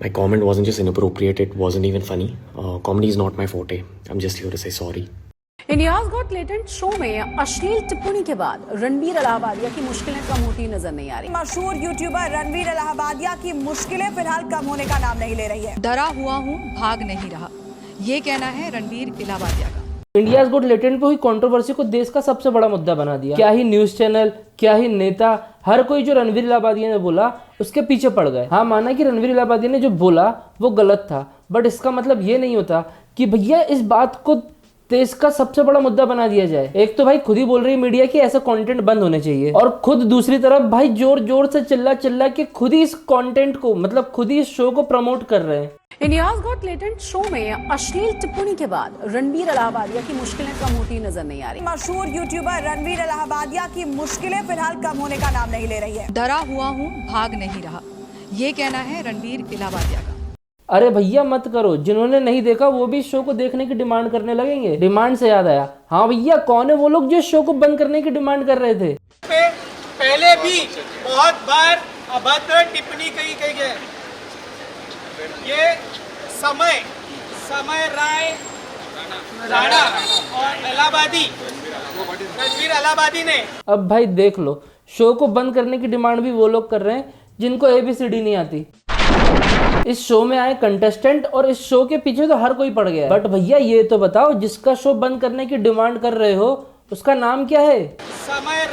My comment wasn't just inappropriate, it wasn't even funny. Comedy is not my forte. I'm just here to say sorry. India's got talent show में अश्लील टिप्पणी के बाद रणबीर इलाहाबादिया की मुश्किलें कम होती नजर नहीं आ रही। मशहूर यूट्यूबर रणबीर इलाहाबादिया की मुश्किलें फिलहाल कम होने का नाम नहीं ले रही है। डरा हुआ हूँ, भाग नहीं रहा, ये कहना है रणबीर इलाहाबादिया का। इंडियाज गॉट टैलेंट पे हुई कंट्रोवर्सी को देश का सबसे बड़ा मुद्दा बना दिया। क्या ही न्यूज चैनल, क्या ही नेता, हर कोई जो रणबीर इलाहाबादिया ने बोला उसके पीछे पड़ गए। हाँ, माना कि रणबीर इलाहाबादिया ने जो बोला वो गलत था, बट इसका मतलब ये नहीं होता कि भैया इस बात को देश का सबसे बड़ा मुद्दा बना दिया जाए। एक तो भाई खुद ही बोल रही मीडिया कि ऐसा कंटेंट बंद होने चाहिए, और खुद दूसरी तरफ भाई जोर जोर से चिल्ला के खुद ही इस कंटेंट को, मतलब खुद ही इस शो को प्रमोट कर रहे हैं। इंडियाज गॉट टैलेंट शो में अश्लील टिप्पणी के बाद रणबीर इलाहाबादिया की मुश्किलें कम होती नजर नहीं आ रही। मशहूर यूट्यूबर रणबीर इलाहाबादिया की मुश्किलें फिलहाल कम होने का नाम नहीं ले रही है। डरा हुआ हूँ, भाग नहीं रहा, ये कहना है रणबीर इलाहाबादिया का। अरे भैया मत करो, जिन्होंने नहीं देखा वो भी इस शो को देखने की डिमांड करने लगेंगे। डिमांड से याद आया, हाँ भैया कौन है वो लोग जो इस शो को बंद करने की डिमांड कर रहे थे? पहले भी बहुत बार अभद्र टिप्पणी कही गई है। ये समय राणा और इलाहाबादी, रणबीर इलाहाबादी ने। अब भाई देख लो, शो को बंद करने की डिमांड भी वो लोग कर रहे हैं जिनको ABCD नहीं आती। इस शो में आए कंटेस्टेंट और इस शो के पीछे तो हर कोई पड़ गया है। बट भैया ये तो बताओ, जिसका शो बंद करने की डिमांड कर रहे हो उसका नाम क्या है? समय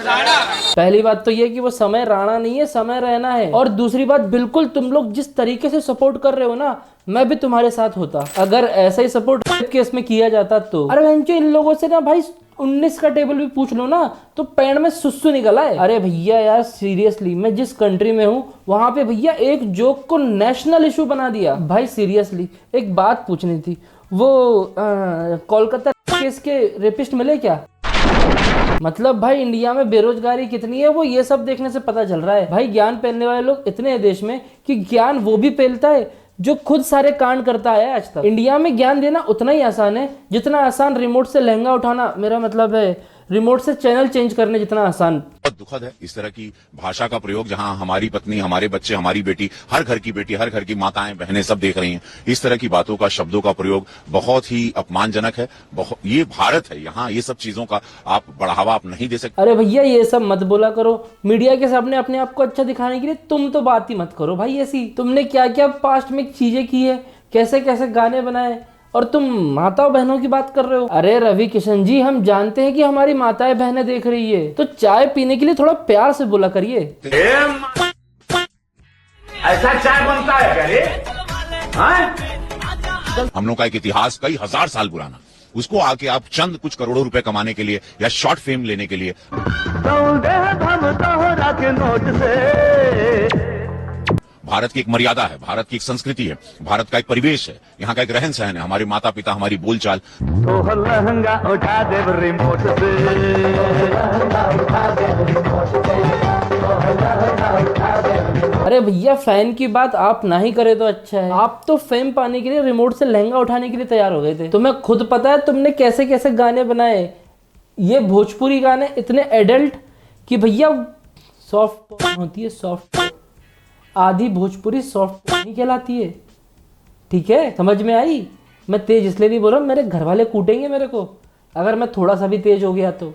राणा। पहली बात तो ये कि वो समय राणा नहीं है, समय रहना है। और दूसरी बात, बिल्कुल तुम लोग जिस तरीके से सपोर्ट कर रहे हो ना, मैं भी तुम्हारे साथ होता अगर ऐसा ही सपोर्ट केस में किया जाता तो। अरे भैंचो, इन लोगों से ना भाई 19 का टेबल भी पूछ लो ना तो पैर में सुसु निकला है। अरे भैया यार सीरियसली, मैं जिस कंट्री में हूँ वहां पे भैया एक जोक को नेशनल इशू बना दिया। भाई सीरियसली एक बात पूछनी थी, वो कोलकाता केस के रेपिस्ट मिले क्या? मतलब भाई इंडिया में बेरोजगारी कितनी है वो ये सब देखने से पता चल रहा है। भाई ज्ञान फैलने वाले लोग इतने हैं देश में कि ज्ञान वो भी फैलता है जो खुद सारे कांड करता है आज तक। इंडिया में ज्ञान देना उतना ही आसान है जितना आसान रिमोट से लहंगा उठाना, मेरा मतलब है रिमोट से चैनल चेंज करने जितना आसान। बहुत दुखद है इस तरह की भाषा का प्रयोग, जहां हमारी पत्नी, हमारे बच्चे, हमारी बेटी, हर घर की बेटी, हर घर की माताएं बहनें सब देख रही हैं। इस तरह की बातों का, शब्दों का प्रयोग बहुत ही अपमानजनक है। ये भारत है, यहाँ ये सब चीजों का आप बढ़ावा आप नहीं दे सकते। अरे भैया ये सब मत बोला करो, मीडिया के सामने अपने आप को अच्छा दिखाने के लिए तुम तो बात ही मत करो भाई ऐसी। तुमने क्या क्या पास्ट में चीजें की है, कैसे कैसे गाने बनाए, और तुम माताओं बहनों की बात कर रहे हो। अरे रवि किशन जी, हम जानते हैं कि हमारी माताएं बहनें देख रही है, तो चाय पीने के लिए थोड़ा प्यार से बोला करिए। ऐसा चाय बनता है क्या रे? हम लोग का एक इतिहास कई हजार साल पुराना, उसको आके आप चंद कुछ करोड़ों रुपए कमाने के लिए या शॉर्ट फेम लेने के लिए भारत की एक मर्यादा है, भारत की एक संस्कृति है, भारत का एक परिवेश है, यहाँ का एक रहन सहन है, हमारे माता पिता, हमारी बोलचाल। अरे भैया फैन की बात आप ना ही करे तो अच्छा है। आप तो फेम पाने के लिए रिमोट से लहंगा उठाने के लिए तैयार हो गए थे। तुम्हें खुद पता है तुमने कैसे कैसे गाने बनाए। ये भोजपुरी गाने इतने एडल्ट कि भैया सॉफ्ट होती है, सॉफ्ट आधी भोजपुरी सॉफ्ट नहीं कहलाती है। ठीक है, समझ में आई? मैं तेज इसलिए नहीं बोल रहा, मेरे घर वाले कूटेंगे मेरे को अगर मैं थोड़ा सा भी तेज हो गया तो।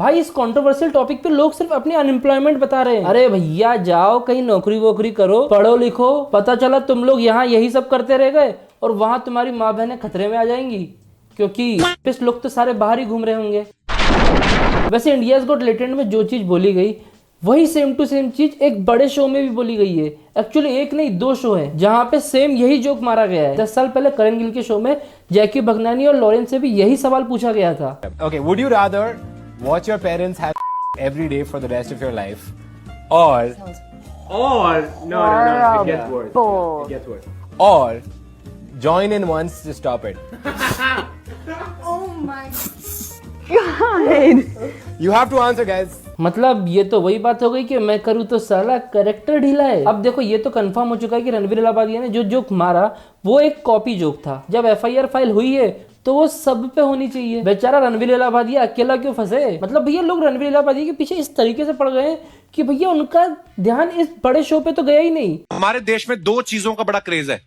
भाई इस कंट्रोवर्शियल टॉपिक पे लोग सिर्फ अपनी अनएम्प्लॉयमेंट बता रहे हैं। अरे भैया जाओ कहीं नौकरी वोकरी करो, पढ़ो लिखो। पता चला तुम लोग यहाँ यही सब करते रह गए और वहां तुम्हारी माँ बहनें खतरे में आ जाएंगी, क्योंकि इस लोग तो सारे बाहर ही घूम रहे होंगे। वैसे इंडियाज गॉट टैलेंट में जो चीज बोली गई वही सेम टू सेम चीज एक बड़े शो में भी बोली गई है। एक्चुअली एक नहीं 2 शो है जहाँ पे सेम यही जोक मारा गया है। 10 साल पहले करण गिल के शो में जैकी भगनानी और लॉरेंस से भी यही सवाल पूछा गया था। Okay, would you rather watch your parents have every day for the rest of your life, or no, it gets worse. It gets worse. Or join in once to stop it. Oh my. You have to answer, guys. मतलब ये तो वही बात हो गई कि मैं करूँ तो साला करेक्टर ढीला है। अब देखो ये तो कंफर्म हो चुका है कि रणवीर इलाहाबादिया ने जो जोक मारा वो एक कॉपी जोक था। जब FIR फाइल हुई है तो वो सब पे होनी चाहिए। बेचारा रणवीर इलाहाबादिया अकेला क्यों फंसे? मतलब भैया लोग रणवीर इलाहाबादिया के पीछे इस तरीके से पड़ गए हैं कि भैया उनका ध्यान इस बड़े शो पे तो गया ही नहीं। हमारे देश में दो चीजों का बड़ा क्रेज है,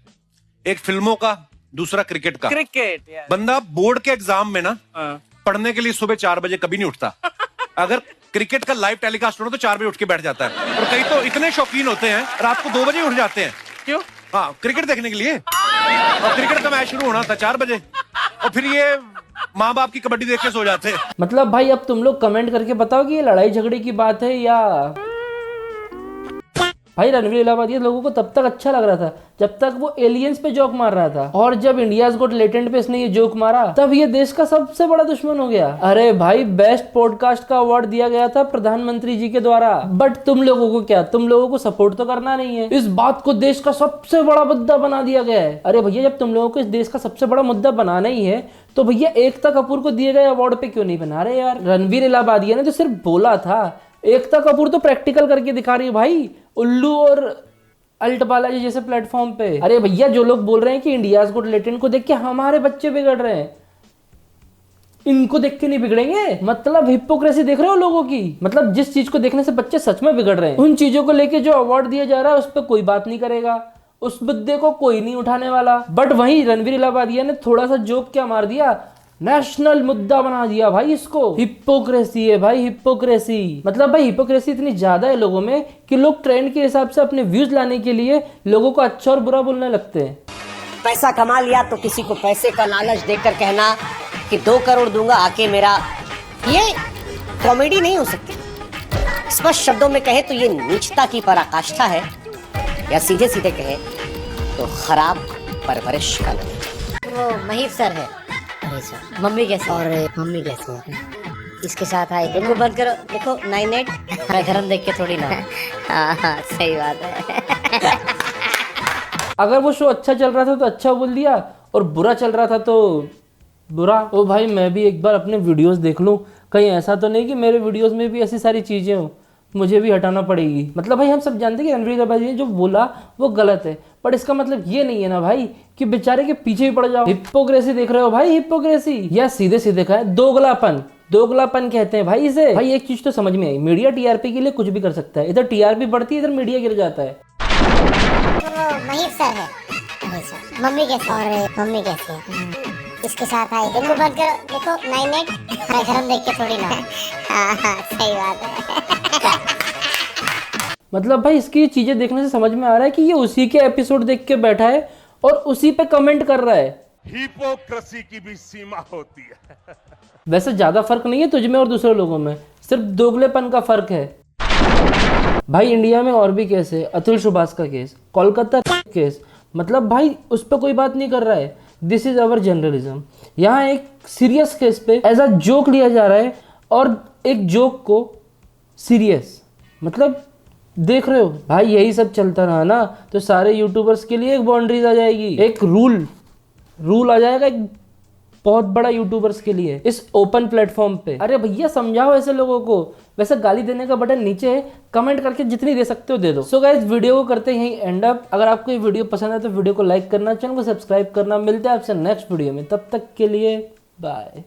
एक फिल्मों का, दूसरा क्रिकेट का। क्रिकेट बंदा बोर्ड के एग्जाम में ना पढ़ने के लिए सुबह 4 बजे कभी नहीं उठता। अगर क्रिकेट का लाइव टेलीकास्ट हो तो 4 बजे उठ के बैठ जाता है। और कई तो इतने शौकीन होते हैं रात को 2 बजे उठ जाते हैं। क्यों? हाँ, क्रिकेट देखने के लिए। और क्रिकेट का मैच शुरू होना था 4 बजे और फिर ये माँ बाप की कबड्डी देख के सो जाते हैं। मतलब भाई अब तुम लोग कमेंट करके बताओ कि ये लड़ाई झगड़े की बात है या भाई रणवीर इलाहाबादिया लोगों को तब तक अच्छा लग रहा था जब तक वो एलियंस पे जोक मार रहा था, और जब इंडियाज गॉट लेटेंट पे इसने ये जोक मारा तब ये देश का सबसे बड़ा दुश्मन हो गया। अरे भाई बेस्ट पॉडकास्ट का अवार्ड दिया गया था प्रधानमंत्री जी के द्वारा, बट तुम लोगों को क्या, तुम लोगों को सपोर्ट तो करना नहीं है। इस बात को देश का सबसे बड़ा मुद्दा बना दिया गया है। अरे भैया जब तुम लोगों को इस देश का सबसे बड़ा मुद्दा बनाना ही है तो भैया एकता कपूर को दिए गए अवार्ड पे क्यों नहीं बना रहे यार? रणवीर इलाहाबादिया ने तो सिर्फ बोला था, एकता कपूर तो प्रैक्टिकल करके दिखा रही है भाई, उल्लू और अल्ट बालाजी जैसे प्लेटफॉर्म पे। अरे भैया जो लोग बोल रहे हैं कि इंडियाज गॉट लेटेंट को देख के हमारे बच्चे बिगड़ रहे हैं, इनको देख के नहीं बिगड़ेंगे। मतलब हिपोक्रेसी देख रहे हो लोगों की? मतलब जिस चीज को देखने से बच्चे सच में बिगड़ रहे हैं उन चीजों को लेके जो अवार्ड दिया जा रहा है उस पर कोई बात नहीं करेगा, उस मुद्दे को कोई नहीं उठाने वाला। बट वहीं रणवीर इलाहाबादिया ने थोड़ा सा जोक क्या मार दिया, नेशनल मुद्दा बना दिया भाई इसको। हिपोक्रेसी है भाई, हिपोक्रेसी। मतलब भाई हिपोक्रेसी इतनी ज्यादा है लोगों में कि लोग ट्रेंड के हिसाब से अपने व्यूज लाने के लिए लोगों को अच्छा और बुरा बोलने लगते हैं। पैसा कमा लिया तो किसी को पैसे का लालच देकर कहना कि 2 करोड़ दूंगा आके मेरा, ये कॉमेडी नहीं हो सकती। स्पष्ट शब्दों में कहे तो ये नीचता की पराकाष्ठा है, या सीधे सीधे कहे तो खराब परवरिश का नतीजा। वो महीप सर है। मम्मी कैसे? और मम्मी कैसे है? इसके साथ आए देखो, बंद करो, देखो 98 धर्म देख के थोड़ी ना। हाँ सही बात है। अगर वो शो अच्छा चल रहा था तो अच्छा बोल दिया और बुरा चल रहा था तो बुरा। ओ भाई मैं भी एक बार अपने वीडियोस देख लूं, कहीं ऐसा तो नहीं कि मेरे वीडियोस में भी ऐसी सारी चीजें हो, मुझे भी हटाना पड़ेगी। मतलब भाई हम सब जानते हैं कि रणवीर इलाहाबादिया ने जो बोला वो गलत है, पर इसका मतलब ये नहीं है ना भाई कि बेचारे के पीछे भी पड़ जाओ। हिपोक्रेसी देख रहे हो भाई, हिपोक्रेसी या सीधे सीधे कहा दोगलापन, दोगलापन कहते हैं भाई इसे। भाई एक चीज तो समझ में आई, मीडिया TRP के लिए कुछ भी कर सकता है। इधर TRP बढ़ती है, इधर मीडिया गिर जाता है। महीप सर है। मम्मी कैसे? और मम्मी कैसे है? इसके साथ आए देखो, बंद करो, देखो 98 धर्म देख के थोड़ी ना। हाँ सही बात है। मतलब भाई इसकी चीजें देखने से समझ में आ रहा है कि ये उसी के एपिसोड देख के बैठा है और उसी पे कमेंट कर रहा है। हिपोक्रेसी की भी सीमा होती है। वैसे ज्यादा फर्क नहीं है तुझमें और दूसरे लोगों में, सिर्फ दोगलेपन का फर्क है। भाई इंडिया में और भी केस है, अतुल सुभाष का केस, कोलकाता केस, मतलब भाई उस पर कोई बात नहीं कर रहा है। This is our journalism. यहाँ एक सीरियस केस पे एज अ जोक लिया जा रहा है और एक जोक को सीरियस, मतलब देख रहे हो भाई यही सब चलता रहा ना तो सारे यूट्यूबर्स के लिए एक बाउंड्रीज आ जाएगी, एक रूल आ जाएगा एक बहुत बड़ा यूट्यूबर्स के लिए इस ओपन प्लेटफॉर्म पे। अरे भैया समझाओ ऐसे लोगों को। वैसे गाली देने का बटन नीचे है, कमेंट करके जितनी दे सकते हो दे दो। सो गाइस वीडियो को करते हैं यहीं एंड अप। अगर आपको ये वीडियो पसंद है तो वीडियो को लाइक करना, चैनल को सब्सक्राइब करना। मिलते हैं आपसे नेक्स्ट वीडियो में, तब तक के लिए बाय।